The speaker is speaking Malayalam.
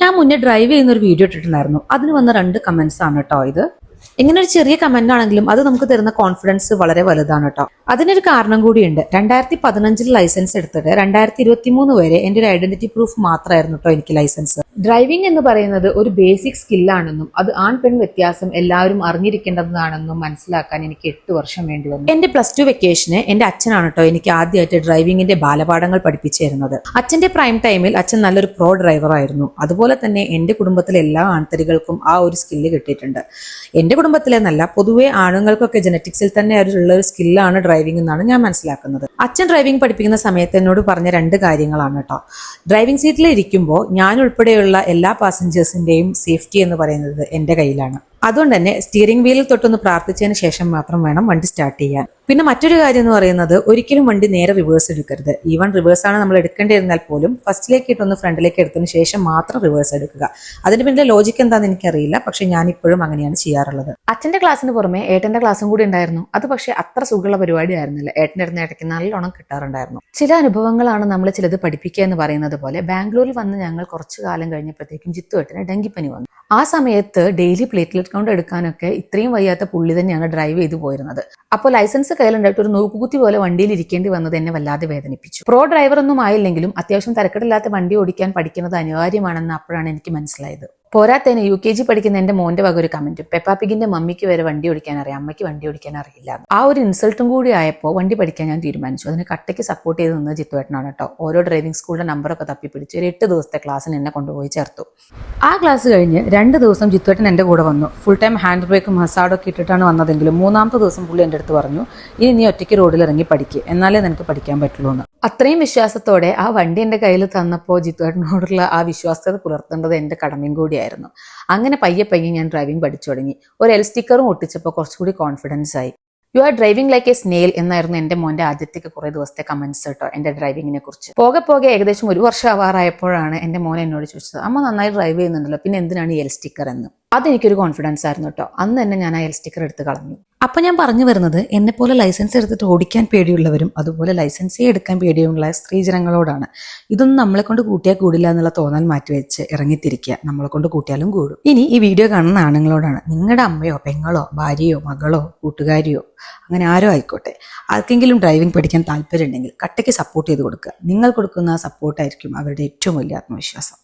ഞാൻ മുന്നേ ഡ്രൈവ് ചെയ്യുന്ന ഒരു വീഡിയോ ഇട്ടിട്ടുണ്ടായിരുന്നു. അതിന് വന്ന 2 കമന്റ്സ് ആണ് കേട്ടോ ഇത്. ഇങ്ങനെ ഒരു ചെറിയ കമന്റ് ആണെങ്കിലും അത് നമുക്ക് തരുന്ന കോൺഫിഡൻസ് വളരെ വലുതാണ് കേട്ടോ. അതിനൊരു കാരണം കൂടിയുണ്ട്. 2015 ലൈസൻസ് എടുത്തിട്ട് 2023 വരെ എന്റെ ഒരു ഐഡന്റിറ്റി പ്രൂഫ് മാത്രമായിരുന്നു കേട്ടോ എനിക്ക് ലൈസൻസ്. ഡ്രൈവിംഗ് എന്ന് പറയുന്നത് ഒരു ബേസിക് സ്കില്ലാണെന്നും അത് ആൺ പെൺ വ്യത്യാസം എല്ലാവരും അറിഞ്ഞിരിക്കേണ്ടതാണെന്നും മനസ്സിലാക്കാൻ എനിക്ക് 8 വർഷം വേണ്ടി വന്നു. എന്റെ +2 വെക്കേഷന് എന്റെ അച്ഛനാണ് കേട്ടോ എനിക്ക് ആദ്യമായിട്ട് ഡ്രൈവിംഗിന്റെ ബാലപാഠങ്ങൾ പഠിപ്പിച്ചു തരുന്നത്. അച്ഛന്റെ പ്രൈം ടൈമിൽ അച്ഛൻ നല്ലൊരു പ്രോ ഡ്രൈവർ ആയിരുന്നു. അതുപോലെ തന്നെ എന്റെ കുടുംബത്തിലെ എല്ലാ ആൺതരികൾക്കും ആ ഒരു സ്കില്ല് കിട്ടിയിട്ടുണ്ട്. എന്റെ കുടുംബത്തിലെന്നല്ല, പൊതുവെ ആണുങ്ങൾക്കൊക്കെ ജനറ്റിക്സിൽ തന്നെ ഉള്ള ഒരു സ്കില്ലാണ് ഡ്രൈവിംഗ് എന്നാണ് ഞാൻ മനസ്സിലാക്കുന്നത്. അച്ഛൻ ഡ്രൈവിംഗ് പഠിപ്പിക്കുന്ന സമയത്ത് എന്നോട് പറഞ്ഞ 2 കാര്യങ്ങളാണ് കേട്ടോ. ഡ്രൈവിംഗ് സീറ്റിൽ ഇരിക്കുമ്പോൾ ഞാൻ ഉൾപ്പെടെയുള്ള എല്ലാ പാസഞ്ചേഴ്സിന്റെയും സേഫ്റ്റി എന്ന് പറയുന്നത് എന്റെ കയ്യിലാണ്. അതുകൊണ്ട് തന്നെ സ്റ്റിയറിംഗ് വീലിൽ തൊട്ടൊന്ന് പ്രാർത്ഥിച്ചതിന് ശേഷം മാത്രം വേണം വണ്ടി സ്റ്റാർട്ട് ചെയ്യാൻ. പിന്നെ മറ്റൊരു കാര്യം എന്ന് പറയുന്നത്, ഒരിക്കലും വണ്ടി നേരെ റിവേഴ്സ് എടുക്കരുത്. ഈവൻ റിവേഴ്സാണ് നമ്മൾ എടുക്കേണ്ടിയിരുന്നാൽ പോലും ഫസ്റ്റിലേക്ക് ഇട്ടൊന്ന് ഫ്രണ്ടിലേക്ക് എടുത്തതിന് ശേഷം മാത്രം റിവേഴ്സ് എടുക്കുക. അതിന്റെ പിന്നിലെ ലോജിക്ക് എന്താണെന്ന് എനിക്കറിയില്ല, പക്ഷെ ഞാൻ ഇപ്പോഴും അങ്ങനെയാണ് ചെയ്യാറുള്ളത്. അച്ഛന്റെ ക്ലാസ്സിന് പുറമെ ഏട്ടന്റെ ക്ലാസ്സും കൂടി ഉണ്ടായിരുന്നു. അത് പക്ഷെ അത്ര സുഖമുള്ള പരിപാടി ആയിരുന്നില്ല. ഏട്ടൻ്റെ അടുത്ത് ഇടയ്ക്ക് നല്ലോണം കിട്ടാറുണ്ടായിരുന്നു. ചില അനുഭവങ്ങളാണ് നമ്മൾ ചിലത് പഠിപ്പിക്കുക എന്ന് പറയുന്നത് പോലെ. ബാംഗ്ലൂരിൽ വന്ന് ഞങ്ങൾ കുറച്ചു കാലം കഴിഞ്ഞപ്പോഴത്തേക്കും ജിത്തുവേട്ടന് ഡെങ്കിപ്പനി വന്നു. ആ സമയത്ത് ഡെയിലി പ്ലേറ്റ്ലെറ്റ് കൗണ്ട് എടുക്കാനൊക്കെ ഇത്രയും വയ്യാത്ത പുള്ളി തന്നെയാണ് ഡ്രൈവ് ചെയ്തു പോയിരുന്നത്. അപ്പോൾ ലൈസൻസ് കയ്യിലുണ്ടായിട്ട് ഒരു നോക്കുകുത്തി പോലെ വണ്ടിയിൽ ഇരിക്കേണ്ടി വന്നത് എന്നെ വല്ലാതെ വേദനിപ്പിച്ചു. പ്രോ ഡ്രൈവർ ഒന്നും ആയില്ലെങ്കിലും അത്യാവശ്യം തരക്കേടില്ലാത്ത വണ്ടി ഓടിക്കാൻ പഠിക്കുന്നത് അനിവാര്യമാണെന്ന് അപ്പോഴാണ് എനിക്ക് മനസ്സിലായത്. പോരാത്തതിന് UKG പഠിക്കുന്ന എന്റെ മോന്റെ വക ഒരു കമന്റ്, പെപ്പാപ്പിഗിന്റെ മമ്മിക്ക് വരെ വണ്ടി ഓടിക്കാൻ അറിയാം, അമ്മയ്ക്ക് വണ്ടി ഓടിക്കാൻ അറിയില്ല. ആ ഒരു ഇൻസൾട്ടും കൂടി ആയപ്പോൾ വണ്ടി പഠിക്കാൻ ഞാൻ തീരുമാനിച്ചു. അതിന് കട്ടയ്ക്ക് സപ്പോർട്ട് ചെയ്ത് നിന്നത് ജിത്തുവേട്ടനാണ് കേട്ടോ. ഓരോ ഡ്രൈവിംഗ് സ്കൂളിന്റെ നമ്പറൊക്കെ തപ്പിപ്പിടിച്ച് ഒരു 8 ദിവസത്തെ ക്ലാസ്സിന് എന്നെ കൊണ്ടുപോയി ചേർത്തു. ആ ക്ലാസ് കഴിഞ്ഞ് 2 ദിവസം ജിത്തുവേട്ടൻ എന്റെ കൂടെ വന്നു. ഫുൾ ടൈം ഹാൻഡ് ബ്രേക്കും മസാഡൊക്കെ ഇട്ടിട്ടാണ് വന്നതെങ്കിലും 3ാമത്തെ ദിവസം പുള്ളി എൻ്റെ അടുത്ത് പറഞ്ഞു, ഇനി നീ ഒറ്റയ്ക്ക് റോഡിൽ ഇറങ്ങി പഠിക്കുക, എന്നാലേ നിനക്ക് പഠിക്കാൻ പറ്റുള്ളൂ എന്ന്. അത്രയും വിശ്വാസത്തോടെ ആ വണ്ടി എൻ്റെ കയ്യിൽ തന്നപ്പോൾ ജിത്തുവേട്ടനോടുള്ള ആ വിശ്വാസത പുലർത്തേണ്ടത് എൻ്റെ കടമയും കൂടിയായിരുന്നു. അങ്ങനെ പയ്യെ ഞാൻ ഡ്രൈവിംഗ് പഠിച്ചു തുടങ്ങി. ഒരു L സ്റ്റിക്കറും ഒട്ടിച്ചപ്പോൾ കുറച്ചുകൂടി കോൺഫിഡൻസ് ആയി. You are driving like A snail എന്നായിരുന്നു എൻ്റെ മോന്റെ ആദ്യത്തേക്ക് കുറേ ദിവസത്തെ കമന്റ്സ് കേട്ടോ എൻ്റെ ഡ്രൈവിങ്ങിനെ കുറിച്ച്. പോകെ ഏകദേശം 1 വർഷം ആവാറായപ്പോഴാണ് എൻ്റെ മോൻ എന്നോട് ചോദിച്ചത്, അമ്മ നന്നായി ഡ്രൈവ് ചെയ്യുന്നുണ്ടല്ലോ, പിന്നെ എന്തിനാണ് ഈ L സ്റ്റിക്കർ എന്ന്. അതെനിക്കൊരു കോൺഫിഡൻസ് ആയിരുന്നു കേട്ടോ. അന്ന് തന്നെ ഞാൻ ആ L സ്റ്റിക്കർ എടുത്ത് കളഞ്ഞു. അപ്പൊ ഞാൻ പറഞ്ഞു വരുന്നത്, എന്നെ പോലെ ലൈസൻസ് എടുത്തിട്ട് ഓടിക്കാൻ പേടിയുള്ളവരും അതുപോലെ ലൈസൻസേ എടുക്കാൻ പേടിയുള്ള സ്ത്രീജനങ്ങളോടാണ്. ഇതൊന്നും നമ്മളെ കൊണ്ട് കൂട്ടിയാൽ കൂടില്ല എന്നുള്ള തോന്നൽ മാറ്റിവെച്ച് ഇറങ്ങിത്തിരിക്കുക. നമ്മളെ കൊണ്ട് കൂട്ടിയാലും കൂടും. ഇനി ഈ വീഡിയോ കാണുന്ന ആണുങ്ങളോടാണ്, നിങ്ങളുടെ അമ്മയോ പെങ്ങളോ ഭാര്യയോ മകളോ കൂട്ടുകാരിയോ അങ്ങനെ ആരോ ആയിക്കോട്ടെ, ആർക്കെങ്കിലും ഡ്രൈവിംഗ് പഠിക്കാൻ താല്പര്യം ഉണ്ടെങ്കിൽ കട്ടയ്ക്ക് സപ്പോർട്ട് ചെയ്ത് കൊടുക്കുക. നിങ്ങൾ കൊടുക്കുന്ന സപ്പോർട്ടായിരിക്കും അവരുടെ ഏറ്റവും വലിയ ആത്മവിശ്വാസം.